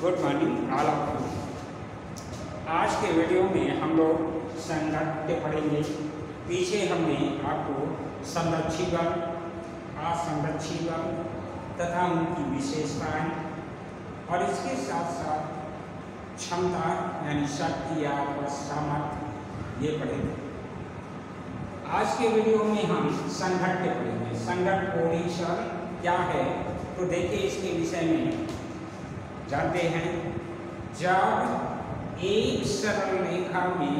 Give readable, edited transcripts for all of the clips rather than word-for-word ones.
Good morning all of you. आज के video में हम लोग संघट्य पढ़ेंगे। पीछे हमने आपको संरक्षी बल, असंरक्षी बल तथा उनकी विशेषताएं और इसके साथ साथ क्षमता यानी शक्ति या सामर्थ्य ये पढ़ेंगे। आज के वीडियो में हम संघट्य पढ़ेंगे। संघट्य पोजीशन क्या है तो देखिए, इसके विषय में जानते हैं। जब एक सरल रेखा में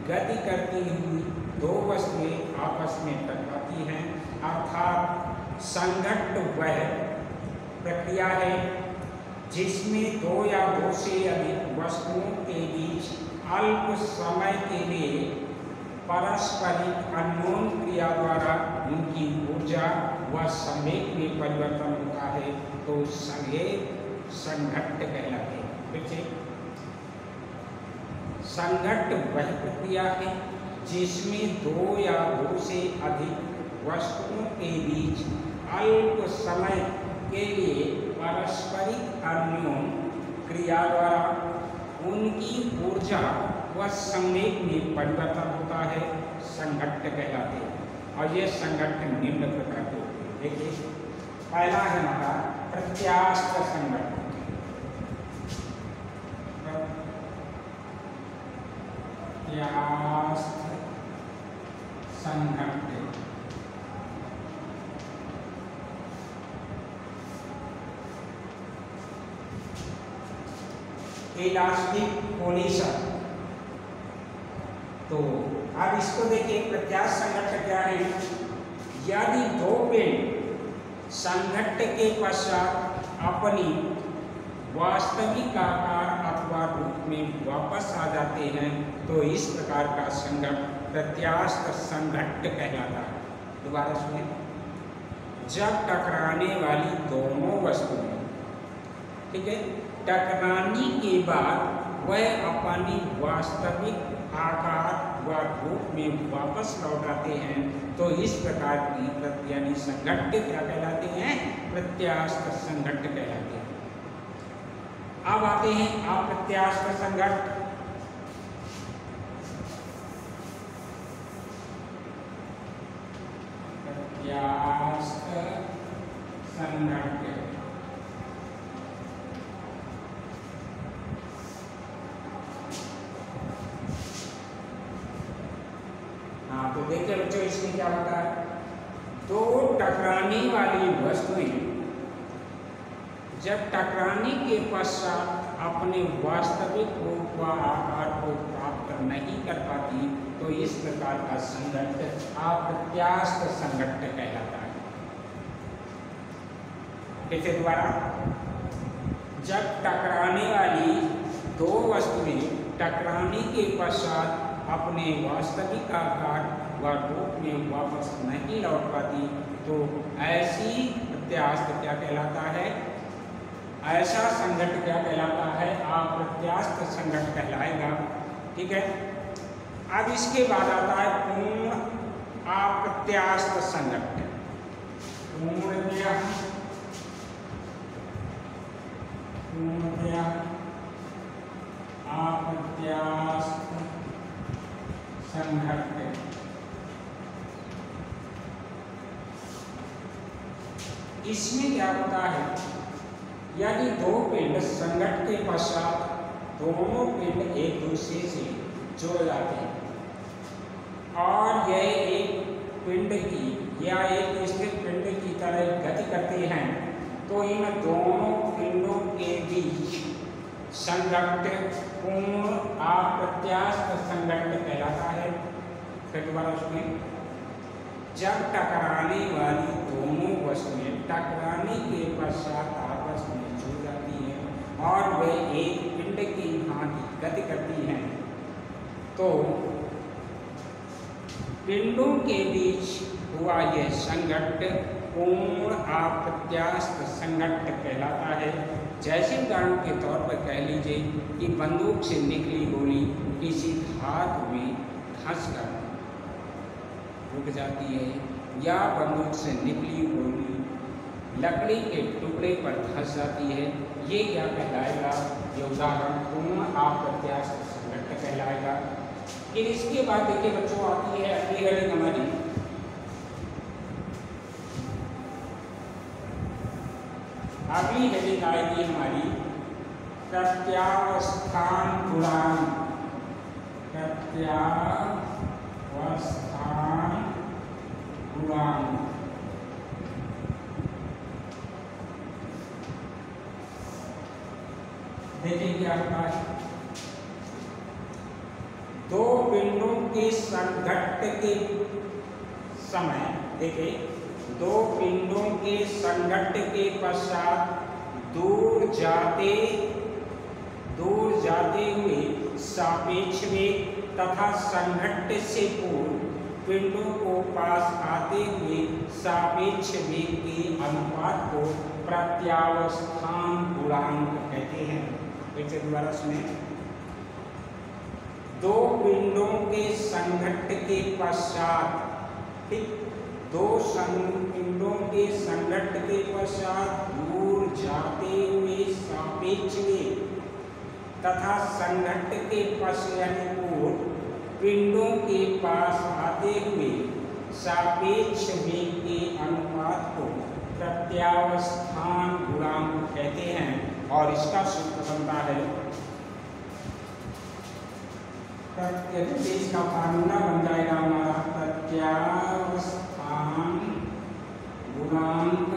गति करती हुई दो वस्तुएं आपस में टकराती हैं, अर्थात संघट्य वह प्रक्रिया है जिसमें दो या दो से अधिक वस्तुओं के बीच अल्प समय के लिए पारस्परिक अन्योन क्रिया द्वारा उनकी ऊर्जा व संवेग में परिवर्तन होता है, तो ये संघट्य कहलाते हैं। फिर से, संघट्य वह प्रक्रिया है जिसमें दो या दो से अधिक वस्तुओं के बीच अल्प समय के लिए पारस्परिक अन्योन क्रिया द्वारा उनकी ऊर्जा व संवेग में परिवर्तन होता है, संघट्य कहलाते हैं। और ये संघट्य निम्न प्रकार के होते हैं। देखिए, पहला है हमारा प्रत्यास्थ संघट्य। प्रत्यास्थ संघट्य इलास्टिक कोलिशन। तो अब इसको देखिए, प्रत्यास्थ संघट्य क्या है। यदि दो पिंड संघट्य के पश्चात अपनी वास्तविक आकार अथवा रूप में वापस आ जाते हैं, तो इस प्रकार का संघट्य प्रत्यास्थ संघट्य कहलाता है। दोबारा सुने, जब टकराने वाली दोनों वस्तुएं, ठीक है, टकराने के बाद वह अपनी वास्तविक आकार व रूप में वापस लौट आते हैं, तो इस प्रकार की यानी संघट्य क्या कहलाते हैं, प्रत्यास्थ संघट्य कहलाते हैं। अब आते हैं अप्रत्यास्थ संघट्य। प्रत्यास्थ संघट्य तो देखिए बच्चों, इसमें क्या होता है। दो टकराने वाली वस्तुएं जब टकराने के पश्चात अपने वास्तविक रूप व आकार को प्राप्त नहीं कर पाती, तो इस प्रकार का संघट्य अप्रत्यास्थ संघट्य कहलाता है। फिर दोबारा, जब टकराने वाली दो वस्तुएं टकराने के पश्चात अपने वास्तविक आकार व रूप में वापस नहीं लौट पाती, तो ऐसी प्रत्यास्थ क्या कहलाता है, ऐसा संघट्य क्या कहलाता है, अप्रत्यास्थ संघट्य कहलाएगा। ठीक है। अब इसके बाद आता है पूर्ण अप्रत्यास्थ संघट्य। पूर्णतया अप्रत्यास्थ संघट्य। इसमें क्या होता है, यदि दो पिंड संघट्य के पश्चात दोनों पिंड एक दूसरे से जुड़ जाते हैं और यह एक पिंड की या एक स्थिर पिंड की तरह गति करते हैं, तो इन दोनों पिंडों के बीच संघट्य पूर्ण अप्रत्यास्थ संघट्य कहलाता है। फिर दोबारा सुनिए, जब टकराने वाली दोनों वस्तुएं टकराने के पश्चात आपस में जुड़ जाती हैं और वे एक पिंड की भांति गति करती हैं, तो पिंडों के बीच हुआ यह संघट्य पूर्ण अप्रत्यास्थ संघट्य कहलाता है। जैसे उदाहरण के तौर पर कह लीजिए कि बंदूक से निकली गोली किसी धातु में धंसकर रुक जाती है, या बंदूक से निकली गोली लकड़ी के टुकड़े पर धंस जाती है, ये क्या कहलाएगा? ये उदाहरण पूर्ण अप्रत्यास्थ संघट्ट कहलाएगा। फिर इसके बाद देखिए बच्चों आती है अगली हेडिंग हमारी, अगली हेडिंग आएगी हमारी प्रत्यावस्थान गुणांक। प्रत्यावस्थान गुणांक। देखिए क्या होता है, दो पिंडों के संघट्ट के समय, देखिए दो पिंडों के संघट्ट के पश्चात दूर जाते हुए सापेक्ष वेग तथा संघट्ट से पूर्व पिंडों को पास आते हुए सापेक्ष वेग के अनुपात को प्रत्यावस्थान गुणांक कहते हैं। फिर दोबारा सुने, दो पिंडों के संघट्ट के पश्चात, ठीक, दो पिंडों के संघट्ट के पश्चात दूर जाते हुए सापेक्ष वेग तथा संघट्ट के पश्चात पूर्व पिंडों के पास आते हुए सापेक्ष वेग के अनुपात को प्रत्यावस्थान गुणांक कहते हैं। और इसका सूत्र बनता है, इसका फार्मूला बन जाएगा हमारा प्रत्यावस्थान गुणांक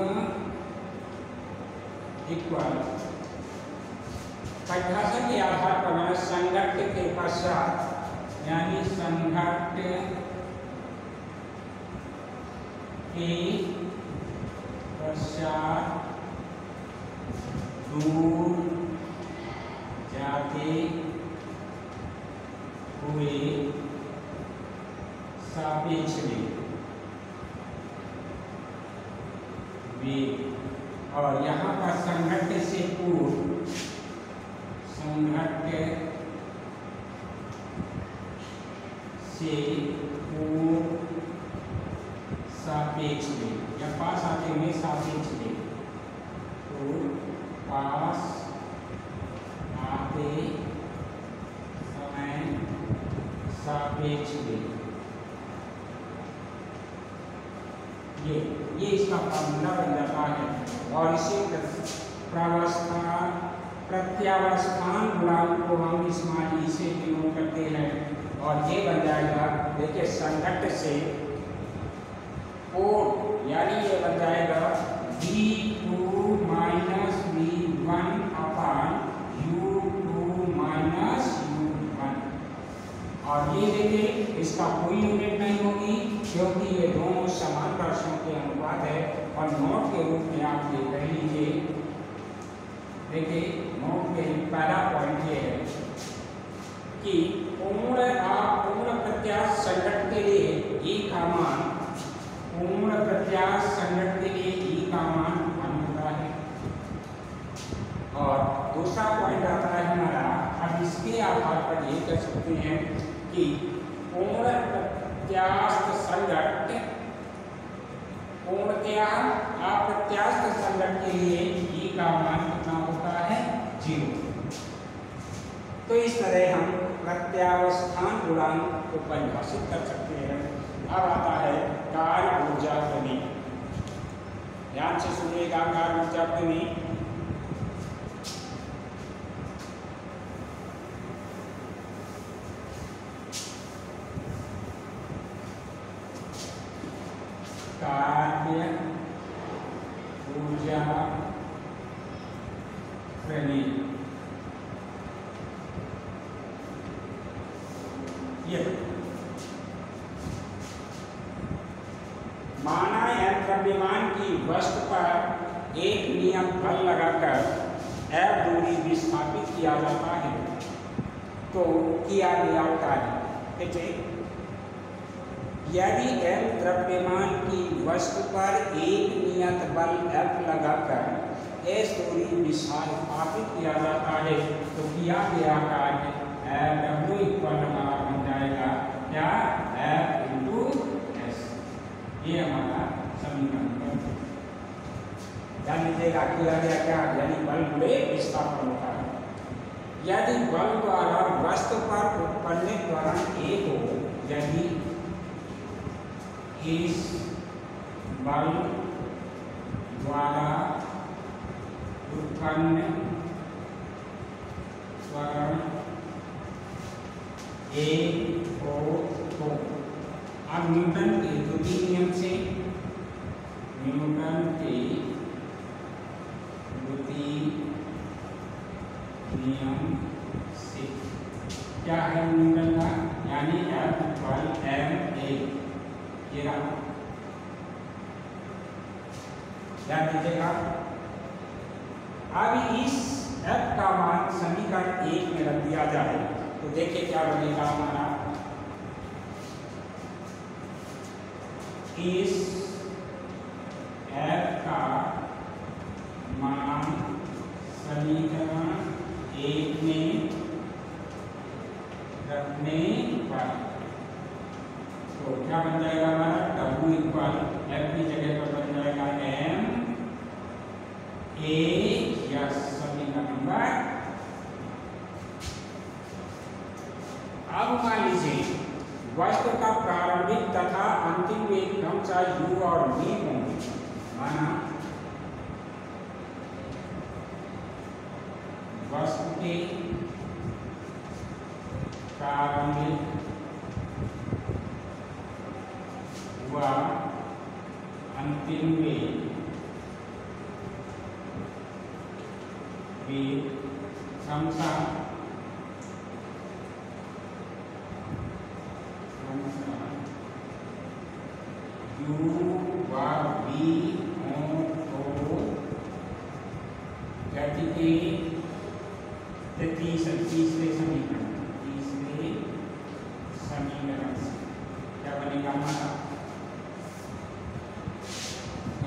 इक्वल, परिभाषा के आधार पर संघट्ट के पश्चात, यानी संघट्ट के पश्चात दूर जाते हुए सापेक्ष वेग, और यहाँ पर संघट्ट से पूर्व, संघट्ट से पूर्व सापेक्ष वेग, या पास आते हुए सापेक्ष वेग, तो पास आते समय सापेक्ष वेग, ये इसका फार्मूला बन जाता है। और इसी प्रत्यावस्थान गुणांक को हम इस्माइली से डिनोट करते हैं, और ये बन जाएगा, देखिए संघट्ट से पूर्व, यानी ये बन जाएगा V2 माइनस V1 अपान U2 माइनस U1। और ये देखिए इसका कोई यूनिट नहीं होगी, क्योंकि ये दोनों समान राशियों के अनुपात है। और नोट के रूप में आप ये कह लीजिए, देखिए नोट के पहला पॉइंट ये है कि पूर्ण प्रत्यास्थ संघट्ट के लिए E का मान, पूर्ण प्रत्यास्थ संघट्ट के लिए E का मान 1 होता है। और दूसरा पॉइंट आता है हमारा, अब इसके आधार पर ये कह सकते हैं कि पूर्ण प्रत्यास्थ संघट्ट, पूर्णतया अप्रत्यास्थ संघट्ट के लिए E का मान कितना होता है? 0। तो इस तरह हम प्रत्यावस्थान गुणांक को परिभाषित कर सकते हैं। अब आता है कार्य ऊर्जा प्रमेय। ध्यान से सुनिएगा, कार्य ऊर्जा प्रमेय। कार्य ऊर्जा प्रमेय, ये माना है द्रव्यमान की वस्तु पर एक नियत बल लगाकर F दूरी विस्थापित किया जाता है तो किया गया कार्य, यदि M द्रव्यमान की वस्तु पर एक नियत बल F लगाकर S दूरी विस्थापित किया जाता है तो किया गया कार्य W इक्वल हमारा बन जाएगा क्या? F into S। ये हमारा समीकरण है। ध्यान दीजिएगा, किया गया क्या, यानी बल गुणे विस्थापन होता है। यदि बल द्वारा वस्तु पर उत्पन्न त्वरण एक हो, यदि इस बल द्वारा उत्पन्न त्वरण एक हो तो अब न्यूटन के द्वितीय नियम से, न्यूटन के द्वितीय नियम से क्या है न्यूटन का, यानी F इक्वल ma, ये रहा, ध्यान दीजिएगा। अब इस F का मान समीकरण 1 में रख दिया जाए तो देखिए क्या बनेगा हमारा, इस F का मान समीकरण 1 में रखने पर तो क्या बन जाएगा हमारा, W इक्वल F की जगह पर बन जाएगा m a या समीकरण नंबर। अब मान लीजिए वस्तु का प्रारंभिक तथा अंतिम वेग क्रमशः u और v होंगे, माना वस्तु के प्रारंभिक व अंतिम वेग क्रमशः u व v हों तो गति के तीसरे समीकरण से क्या बनेगा हमारा,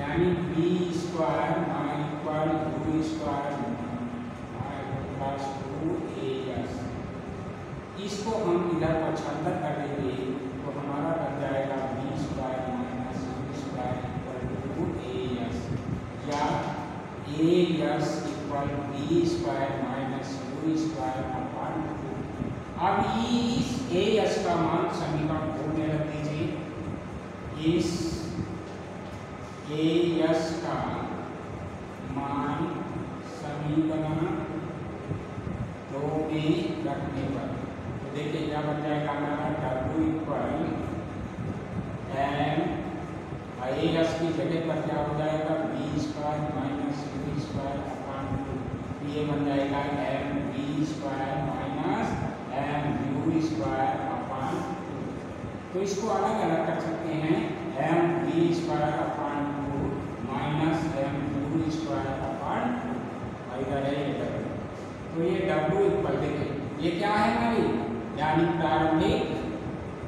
यानी v square equal u square plus 2as, इसको हम इधर पक्षांतर कर देंगे तो हमारा बन जाएगा v square minus u square equal to as, या as इक्वल b square minus u square upon 2। अब इस as का मान समीकरण 2 में रख दीजिए, इस as का मान समीकरण 2 में रखने पर तो देखिए क्या बन जाएगा हमारा, W इक्वल m as की जगह पर क्या हो जाएगा, b square minus u square upon 2, ये बन जाएगा m b square minus m u square upon 2। तो इसको अलग अलग कर सकते हैं, m b square upon 2 minus m u square upon 2, इधर है इधर। तो ये W इक्वल देखिए ये क्या है हमारी, यानी प्रारंभिक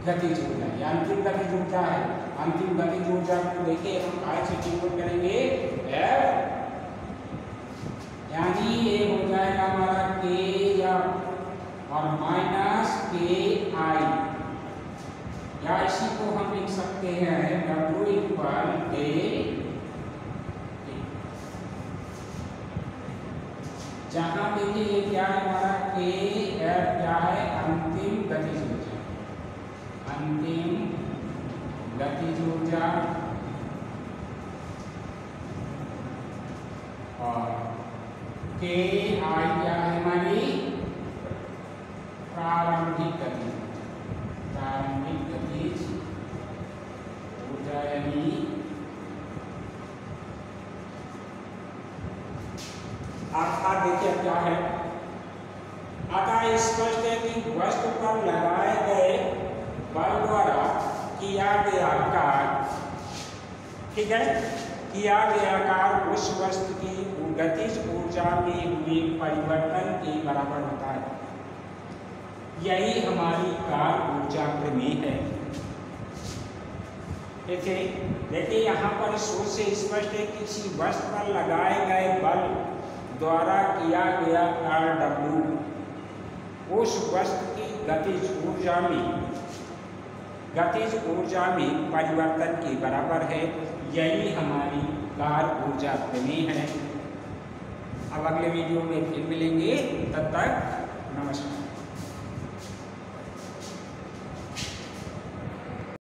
गतिज ऊर्जा, या अंतिम गतिज ऊर्जा है। अंतिम गतिज ऊर्जा को देखिए हम काय से डिनोट करेंगे, F, यानी ये हो जाएगा हमारा k या और माइनस KI, या इसी को हम लिख सकते हैं W इक्वल K, जहां देखिए ये क्या है हमारा K F क्या है, अंतिम गतिज ऊर्जा, अंतिम गतिज ऊर्जा, और KI क्या है हमारी प्रारंभिक गतिज ऊर्जा, यानी अर्थात देखिए क्या है, अतः स्पष्ट है कि वस्तु पर लगाए गए बल द्वारा किया गया कार्य, ठीक है, किया गया कार्य उस वस्तु की गतिज ऊर्जा में हुए परिवर्तन के बराबर होता है। यही हमारी कार्य ऊर्जा प्रमेय है। देखिए यहाँ पर सोच से स्पष्ट है कि किसी वस्तु पर लगाए गए बल द्वारा किया गया कार्य W उस वस्तु की गतिज ऊर्जा में परिवर्तन के बराबर है। यही हमारी विकार ऊर्जा प्रमेय है। अब अगले वीडियो में फिर मिलेंगे, तब तक नमस्कार।